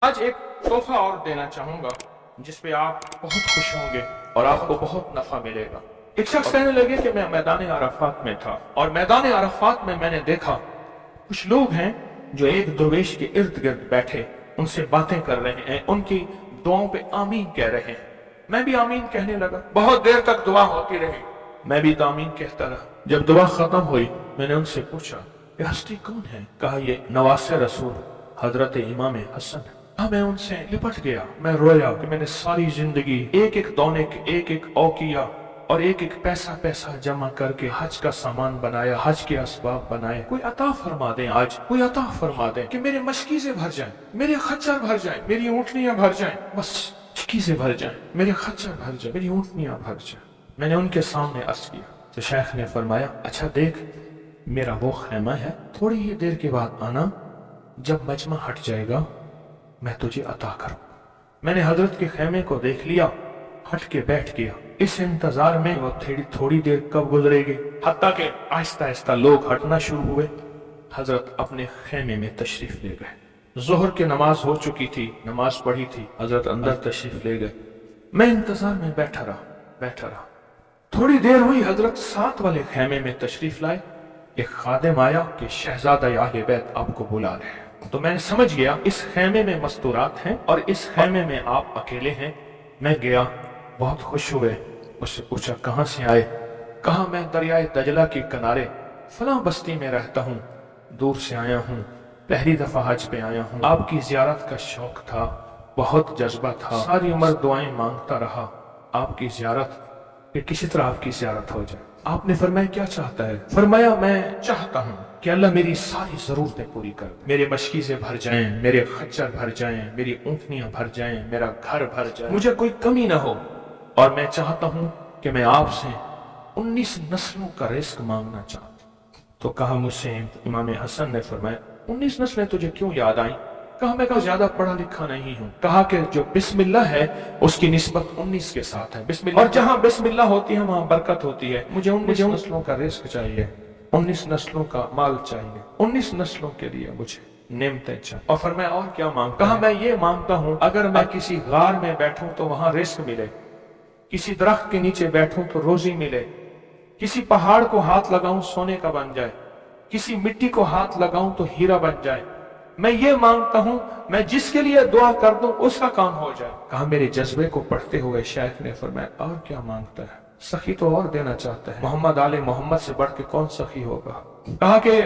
آج ایک تحفہ اور دینا چاہوں گا جس پہ آپ بہت خوش ہوں گے اور آپ کو بہت نفع ملے گا۔ ایک شخص کہنے لگے کہ میں میدان عرفات میں تھا اور میدان عرفات میں نے دیکھا کچھ لوگ ہیں جو ایک درویش کے ارد گرد بیٹھے ان سے باتیں کر رہے ہیں، ان کی دعاؤں پہ آمین کہہ رہے ہیں۔ میں بھی آمین کہنے لگا، بہت دیر تک دعا ہوتی رہی، میں بھی آمین کہتا رہا۔ جب دعا ختم ہوئی میں نے ان سے پوچھا یہ ہستی کون ہے؟ کہا یہ نواسہ رسول حضرت امام حسن ہے۔ میں ان سے لپٹ گیا، میں رویا کہ میں نے ساری زندگی ایک ایک دونے کے ایک ایک اوقیہ اور ایک ایک پیسہ جمع کر کے حج کا سامان بنایا، حج کے اسباب بنائے۔ کوئی عطا فرما دیں، آج کوئی عطا فرما دیں کہ میرے مشکیزیں بھر جائیں، میرے خچر بھر جائیں، میری اونٹنیاں بھر جائیں، بس مشکیزیں بھر جائیں، میرے خچر بھر جائیں، میری اونٹنیاں بھر جائیں۔ میں نے ان کے سامنے عرض کیا تو شیخ نے فرمایا اچھا دیکھ میرا وہ خیمہ ہے، تھوڑی ہی دیر کے بعد آنا، جب مجمع ہٹ جائے گا میں تجھے عطا کروں۔ میں نے حضرت کے خیمے کو دیکھ لیا، ہٹ کے بیٹھ گیا، اس انتظار میں وہ تھوڑی دیر کب گزرے گی، حتیٰ کہ آہستہ آہستہ لوگ ہٹنا شروع ہوئے۔ حضرت اپنے خیمے میں تشریف لے گئے۔ ظہر کی نماز ہو چکی تھی، نماز پڑھی تھی، حضرت اندر تشریف لے گئے۔ میں انتظار میں بیٹھا رہا۔ تھوڑی دیر ہوئی، حضرت ساتھ والے خیمے میں تشریف لائے۔ ایک خادم آیا کہ شہزادہ اہل بیت آپ کو بلا رہے ہیں۔ تو میں سمجھ گیا اس خیمے میں مستورات ہیں اور اس خیمے میں آپ اکیلے ہیں۔ میں گیا، بہت خوش ہوئے، اس سے پوچھا کہاں سے آئے؟ کہا میں دریائے دجلہ کے کنارے فلاں بستی میں رہتا ہوں، دور سے آیا ہوں، پہلی دفعہ حج پہ آیا ہوں۔ آپ کی زیارت کا شوق تھا، بہت جذبہ تھا، ساری عمر دعائیں مانگتا رہا آپ کی زیارت، کہ کسی طرح آپ کی زیارت ہو جائے۔ آپ نے فرمایا کیا چاہتا ہے؟ فرمایا میں چاہتا ہوں کہ اللہ میری ساری ضرورتیں پوری کر دے، میرے مشکیزیں بھر جائیں، میرے خچر بھر جائیں، میری اونٹنیاں بھر جائیں، میرا گھر بھر جائے، مجھے کوئی کمی نہ ہو، اور میں چاہتا ہوں کہ میں آپ سے 19 نسلوں کا رزق مانگنا چاہتا ہوں۔ تو کہا مجھ سے امام حسن نے فرمایا 19 نسلیں تجھے کیوں یاد آئیں؟ کہا میں زیادہ پڑھا لکھا نہیں ہوں۔ کہا کہ جو بسم اللہ ہے اس کی نسبت 19 کے ساتھ ہے، بسم اللہ، اور جہاں بسم اللہ ہوتی ہے وہاں برکت ہوتی ہے۔ مجھے 19 نسلوں کا رزق چاہیے، 19 نسلوں کا مال چاہیے، 19 نسلوں کے لیے مجھے نعمتیں چاہیے۔ اور فرمایا اور کیا مانگتا؟ کہا میں یہ مانگتا ہوں اگر میں کسی غار میں بیٹھوں تو وہاں رزق ملے، کسی درخت کے نیچے بیٹھوں تو روزی ملے، کسی پہاڑ کو ہاتھ لگاؤں سونے کا بن جائے، کسی مٹی کو ہاتھ لگاؤں تو ہیرا بن جائے۔ میں یہ مانگتا ہوں میں جس کے لیے دعا کر دوں اس کا کام ہو جائے۔ کہا میرے جذبے کو پڑھتے ہوئے شیخ نے فرمایا اور کیا مانگتا ہے؟ سخی تو اور دینا چاہتا ہے، محمد آل محمد سے بڑھ کے کون سخی ہوگا؟ کہا کہ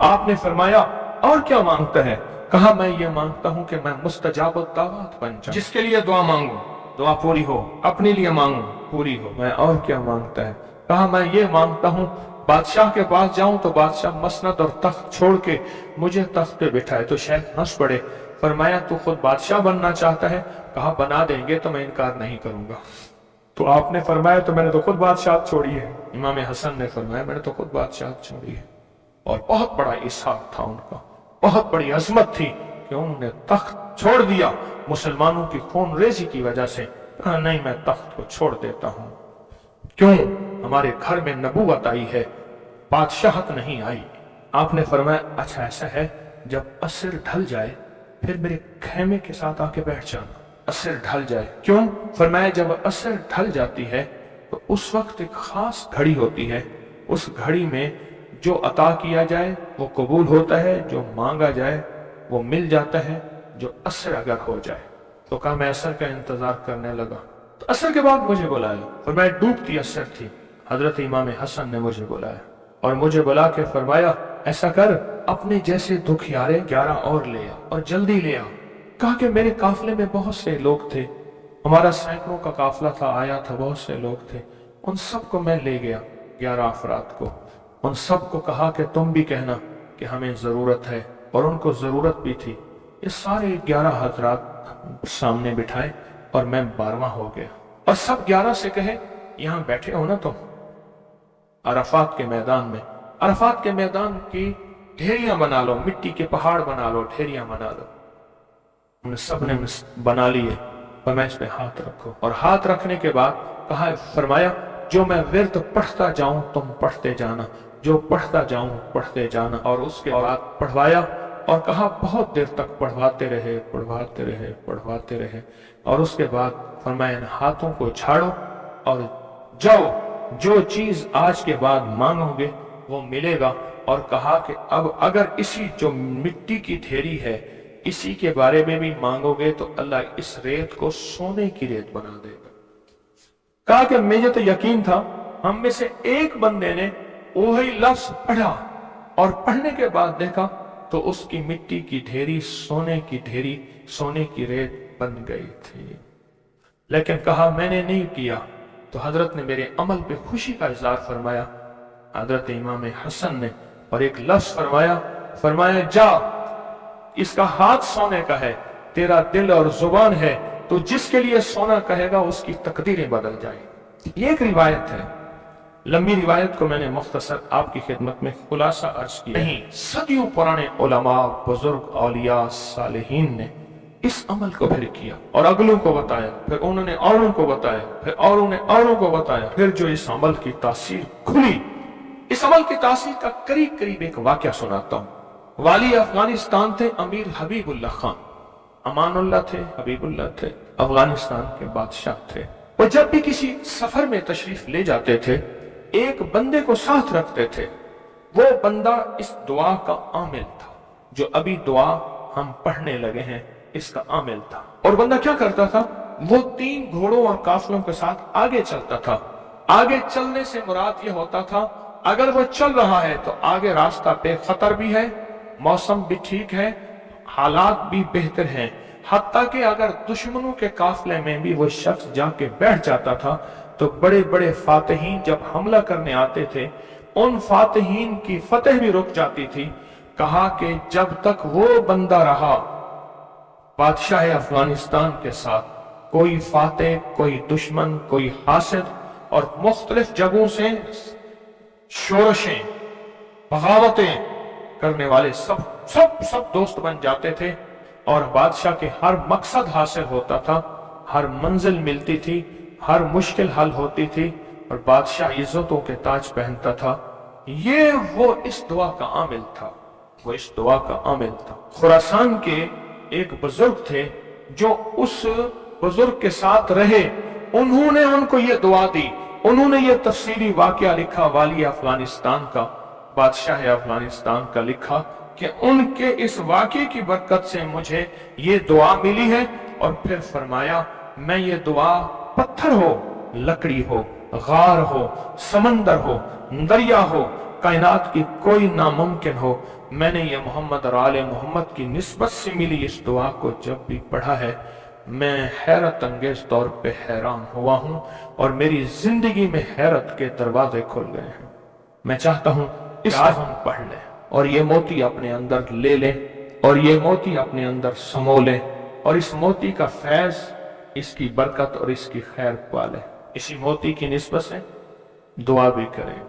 آپ نے فرمایا اور کیا مانگتا ہے؟ کہا میں یہ مانگتا ہوں کہ میں مستجاب الدعوات بن جاؤں، جس کے لیے دعا مانگوں دعا پوری ہو، اپنے لیے مانگوں پوری ہو۔ میں اور کیا مانگتا ہے؟ کہا میں یہ مانگتا ہوں بادشاہ کے پاس جاؤں تو بادشاہ مسند اور تخت چھوڑ کے مجھے تخت پہ بٹھائے۔ تو شیخ ہنس پڑے، فرمایا تو خود بادشاہ بننا چاہتا ہے؟ کہا بنا دیں گے تو میں انکار نہیں کروں گا۔ تو آپ نے فرمایا تو میں نے تو خود بادشاہت چھوڑی ہے۔ امام حسن نے فرمایا میں نے تو خود بادشاہت چھوڑی ہے۔ اور بہت بڑا اسحاق تھا ان کا، بہت بڑی عظمت تھی کہ انہوں نے تخت چھوڑ دیا مسلمانوں کی خون ریزی کی وجہ سے۔ کہا نہیں میں تخت کو چھوڑ دیتا ہوں، کیوں؟ ہمارے گھر میں نبوت آئی ہے، بادشاہت نہیں آئی۔ آپ نے فرمایا اچھا ایسا ہے، جب عصر ڈھل جائے پھر میرے خیمے کے ساتھ آ کے بیٹھ جانا۔ عصر ڈھل جائے کیوں؟ فرمایا جب عصر ڈھل جاتی ہے تو اس وقت ایک خاص گھڑی ہوتی ہے، اس گھڑی میں جو عطا کیا جائے وہ قبول ہوتا ہے، جو مانگا جائے وہ مل جاتا ہے، جو عصر اگر ہو جائے۔ تو کہا میں عصر کا انتظار کرنے لگا، تو عصر کے بعد مجھے بلایا، فرمایا ڈوبتی عصر تھی، حضرت امام حسن نے مجھے بلایا اور مجھے بلا کے فرمایا ایسا کر اپنے جیسے دکھیارے 11 اور لے آ اور جلدی لے آ۔ کہا کہ میرے قافلے میں بہت سے لوگ تھے، ہمارا سینکڑوں کا قافلہ تھا، آیا تھا، بہت سے لوگ تھے، ان سب کو میں لے گیا، 11 افراد کو، ان سب کو کہا کہ تم بھی کہنا کہ ہمیں ضرورت ہے، اور ان کو ضرورت بھی تھی۔ یہ سارے 11 حضرات سامنے بٹھائے اور میں 12واں ہو گیا، اور سب 11 سے کہے یہاں بیٹھے ہو نا تم عرفات کے میدان میں، عرفات کے میدان کی ڈھیریاں بنا لو، مٹی کے پہاڑ بنا لو، ڈھیریاں بنا لو۔ انہیں سب نے بنا لیے، اور میں اس پہ ہاتھ رکھو، اور ہاتھ رکھنے کے بعد کہا فرمایا جو میں ورد پڑھتا جاؤں تم پڑھتے جانا، جو پڑھتا جاؤں پڑھتے جانا، اور اس کے بعد پڑھوایا اور کہا بہت دیر تک پڑھواتے رہے پڑھواتے رہے پڑھواتے رہے، اور اس کے بعد فرمایا ان ہاتھوں کو جھاڑو اور جاؤ، جو چیز آج کے بعد مانگو گے وہ ملے گا، اور کہا کہ اب اگر اسی جو مٹی کی ڈھیری ہے اسی کے بارے میں بھی مانگو گے تو اللہ اس ریت کو سونے کی ریت بنا دے گا۔ کہا کہ مجھے تو یقین تھا، ہم میں سے ایک بندے نے وہی لفظ پڑھا اور پڑھنے کے بعد دیکھا تو اس کی مٹی کی ڈھیری سونے کی ڈھیری، سونے کی ریت بن گئی تھی۔ لیکن کہا میں نے نہیں کیا، تو حضرت نے میرے عمل پہ خوشی کا اظہار فرمایا، حضرت امام حسن نے، اور ایک لفظ فرمایا جا، اس کا ہاتھ سونے کا ہے، تیرا دل اور زبان ہے، تو جس کے لیے سونا کہے گا اس کی تقدیریں بدل جائیں۔ یہ ایک روایت ہے، لمبی روایت کو میں نے مختصر آپ کی خدمت میں خلاصہ عرض کیا۔ نہیں، صدیوں پرانے علماء، بزرگ، اولیاء، صالحین نے اس عمل کو پھر کیا اور اگلوں کو بتایا، پھر انہوں نے اوروں کو بتایا، پھر اوروں نے اوروں کو بتایا، پھر جو اس عمل کی تاثیر کھلی، اس عمل کی تاثیر کا قریب ایک واقعہ سناتا ہوں۔ والی افغانستان تھے امیر حبیب اللہ خان، امان اللہ تھے، حبیب اللہ تھے، افغانستان کے بادشاہ تھے۔ وہ جب بھی کسی سفر میں تشریف لے جاتے تھے ایک بندے کو ساتھ رکھتے تھے، وہ بندہ اس دعا کا عامل تھا، جو ابھی دعا ہم پڑھنے لگے ہیں اس کا عامل تھا۔ اور بندہ کیا کرتا تھا، وہ 3 گھوڑوں اور قافلوں کے ساتھ آگے چلتا تھا۔ آگے چلنے سے مراد یہ ہوتا تھا اگر وہ چل رہا ہے تو آگے راستہ بے خطر بھی ہے، موسم بھی ٹھیک ہے، حالات بھی بہتر ہیں، حتیٰ کہ اگر دشمنوں کے قافلے میں بھی وہ شخص جا کے بیٹھ جاتا تھا تو بڑے بڑے فاتحین جب حملہ کرنے آتے تھے ان فاتحین کی فتح بھی رک جاتی تھی۔ کہا کہ جب تک وہ بندہ رہا بادشاہ افغانستان کے ساتھ، کوئی فاتح، کوئی دشمن، کوئی حاسد اور مختلف جگہوں سے شورشیں، بغاوتیں کرنے والے سب دوست بن جاتے تھے، اور بادشاہ کے ہر مقصد حاصل ہوتا تھا، ہر منزل ملتی تھی، ہر مشکل حل ہوتی تھی، اور بادشاہ عزتوں کے تاج پہنتا تھا۔ یہ وہ اس دعا کا عامل تھا، وہ اس دعا کا عامل تھا۔ خراسان کے ایک بزرگ تھے جو اس بزرگ کے ساتھ رہے، انہوں نے ان کو یہ دعا دی، انہوں نے یہ تفصیلی واقعہ لکھا، والی افغانستان کا، بادشاہ افغانستان کا لکھا کہ ان کے اس واقعے کی برکت سے مجھے یہ دعا ملی ہے۔ اور پھر فرمایا میں یہ دعا پتھر ہو، لکڑی ہو، غار ہو، سمندر ہو، دریا ہو، کائنات کی کوئی ناممکن ہو، میں نے یہ محمد اور آل محمد کی نسبت سے ملی اس دعا کو جب بھی پڑھا ہے میں حیرت انگیز طور پہ حیران ہوا ہوں، اور میری زندگی میں حیرت کے دروازے کھل گئے ہیں۔ میں چاہتا ہوں اس کو ہم پڑھ لیں اور یہ موتی اپنے اندر لے لیں، اور یہ موتی اپنے اندر سمو لیں، اور اس موتی کا فیض، اس کی برکت اور اس کی خیر پالیں۔ اسی موتی کی نسبت سے دعا بھی کریں۔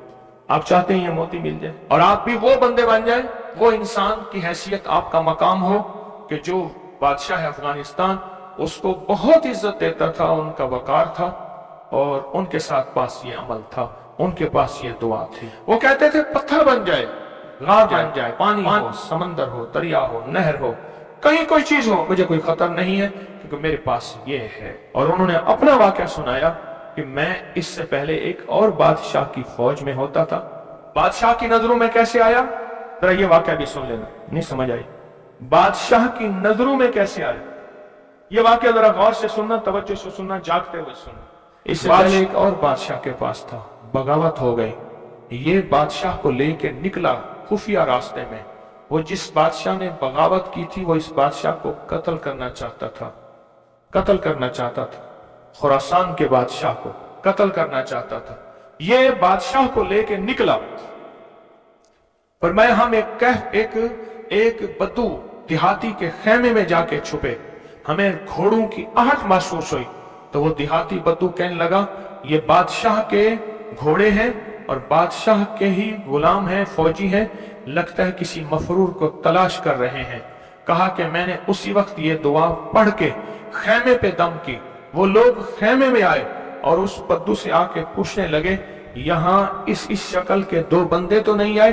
آپ چاہتے ہیں یہ موتی مل جائے اور آپ بھی وہ بندے بن جائیں، وہ انسان کی حیثیت آپ کا مقام ہو کہ جو بادشاہ افغانستان اس کو بہت عزت دیتا تھا، ان کا وقار تھا، اور ان کے ساتھ پاس یہ عمل تھا، ان کے پاس یہ دعا تھی۔ وہ کہتے تھے پتھر بن جائے، غار بن جائے، پانی ہو، سمندر ہو، دریا ہو، نہر ہو، کہیں کوئی چیز ہو، مجھے کوئی خطر نہیں ہے کیونکہ میرے پاس یہ ہے۔ اور انہوں نے اپنا واقعہ سنایا کہ میں اس سے پہلے ایک اور بادشاہ کی فوج میں ہوتا تھا، بادشاہ کی نظروں میں کیسے آیا، ذرا یہ واقعہ بھی سن لینا، نہیں سمجھ آئی، بادشاہ کی نظروں میں کیسے آیا، یہ واقعہ ذرا غور سے سننا، توجہ سے سننا، جاگتے ہوئے سننا۔ اس سے پہلے ایک اور بادشاہ کے پاس تھا، بغاوت ہو گئی، یہ بادشاہ کو لے کے نکلا خفیہ راستے میں، وہ جس بادشاہ نے بغاوت کی تھی وہ اس بادشاہ کو قتل کرنا چاہتا تھا، قتل کرنا چاہتا تھا، خراسان کے بادشاہ کو قتل کرنا چاہتا تھا۔ یہ بادشاہ کو لے کے نکلا، فرمایا ہم ایک بدو دیہاتی کے خیمے میں جا کے چھپے، ہمیں گھوڑوں کی آہٹ محسوس ہوئی، تو وہ دیہاتی بدو کہنے لگا یہ بادشاہ کے گھوڑے ہیں اور بادشاہ کے ہی غلام ہیں، فوجی ہیں، لگتا ہے کسی مفرور کو تلاش کر رہے ہیں۔ کہا کہ میں نے اسی وقت یہ دعا پڑھ کے خیمے پہ دم کی، وہ لوگ خیمے میں آئے اور اس بدو سے آ کے پوچھنے لگے یہاں اس شکل کے 2 بندے تو نہیں آئے؟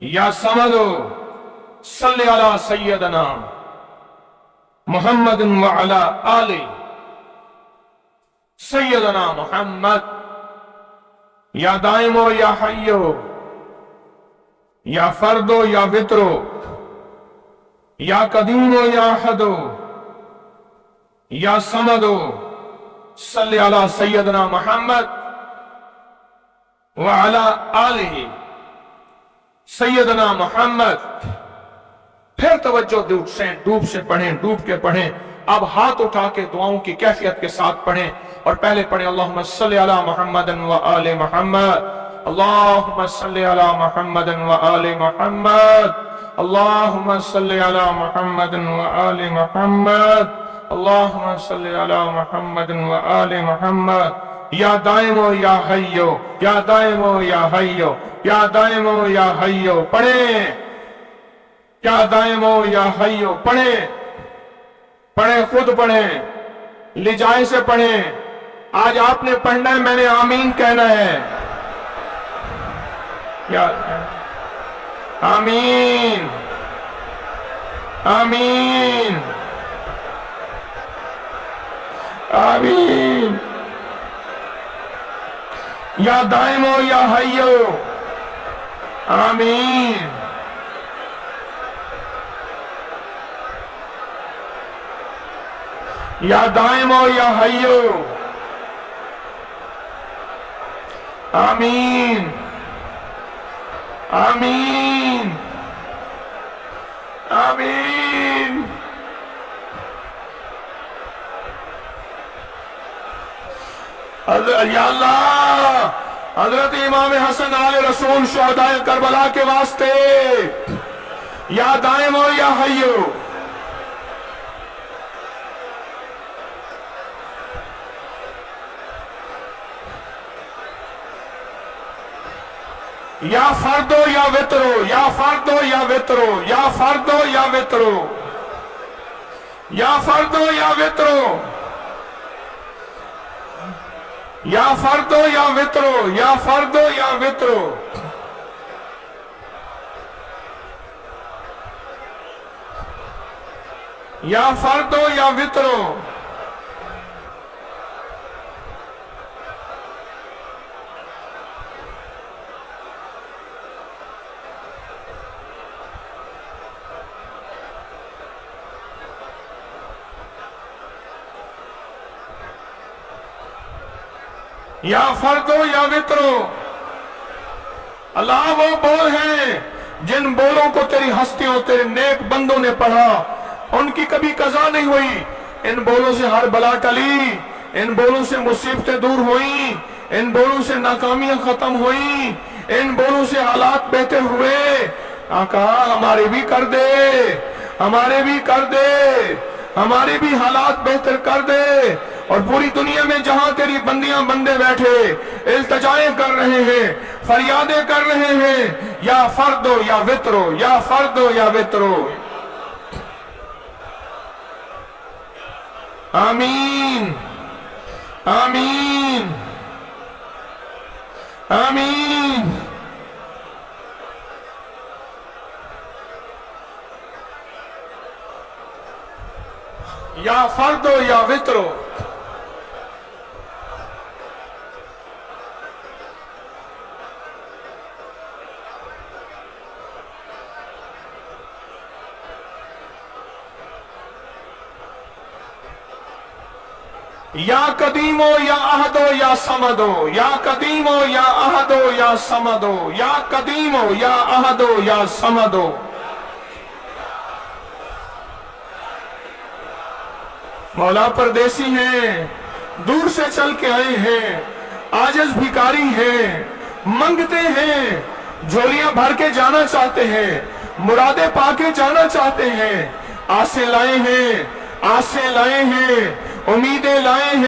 یا سمدو صلی علی سیدنا محمد وعلی آل سیدنا محمد. یا دائمو یا حیو یا فردو یا وطرو یا قدیمو یا احدو یا سمدو صلی علی سیدنا محمد وعلی آلہ سیدنا محمد. پھر توجہ ڈوب سے پڑھیں، ڈوب کے پڑھیں. اب ہاتھ اٹھا کے دعاؤں کی کیفیت کے ساتھ پڑھیں اور پہلے پڑھیں اللہم صلی علی محمد وآل محمد، اللہم صلی علی محمد وآل محمد، اللہم صلی علی محمد وآل محمد، اللہم صلی علی محمد وآل محمد. یا دائمو یا حیو یا دائمو یا حیو یا دائمو یا حیو پڑھیں. یا دائمو یا حیو پڑھیں، پڑھیں، خود پڑھیں، لجائے سے پڑھیں. آج آپ نے پڑھنا ہے، میں نے آمین کہنا ہے. یا آمین آمین آمین. یا دائمو یا حیو آمین. یا دائمو یا حیو آمین آمین آمین. یا اللہ، حضرت امام حسن آل رسول شہداء کربلا کے واسطے یا دائمو یا حیو. یا فردو یا وطرو یا فردو یا وطرو یا فردو یا وطرو یا فردو یا وطرو یا فردو یا وطرو یا فردو یا وطرو. یا فردو یا وطرو. یا فردو یا وطرو. اللہ وہ بول ہیں جن بولوں کو تیری ہستیوں تیرے نیک بندوں نے پڑھا، ان کی کبھی قضا نہیں ہوئی. ان بولوں سے ہر بلا ٹلی، ان بولوں سے مصیبتیں دور ہوئیں، ان بولوں سے ناکامیاں ختم ہوئیں، ان بولوں سے حالات بہتر ہوئے. آقا ہمارے بھی کر دے، ہمارے بھی کر دے، ہمارے بھی حالات بہتر کر دے. اور پوری دنیا میں جہاں تیری بندیاں بندے بیٹھے التجائیں کر رہے ہیں، فریادیں کر رہے ہیں، یا فردو یا وطرو یا فردو یا وطرو. آمین آمین آمین. یا فردو یا وطرو. یا قدیمو یا احدو یا سمدو یا قدیمو یا احدو یا سمدو یا قدیمو یا احدو یا سمدو. مولا پردیسی ہیں، دور سے چل کے آئے ہیں، عاجز بھکاری ہیں، منگتے ہیں، جھولیاں بھر کے جانا چاہتے ہیں، مرادیں پا کے جانا چاہتے ہیں. آسیں لائے ہیں، آسیں لائے ہیں، امیدیں لائے ہیں.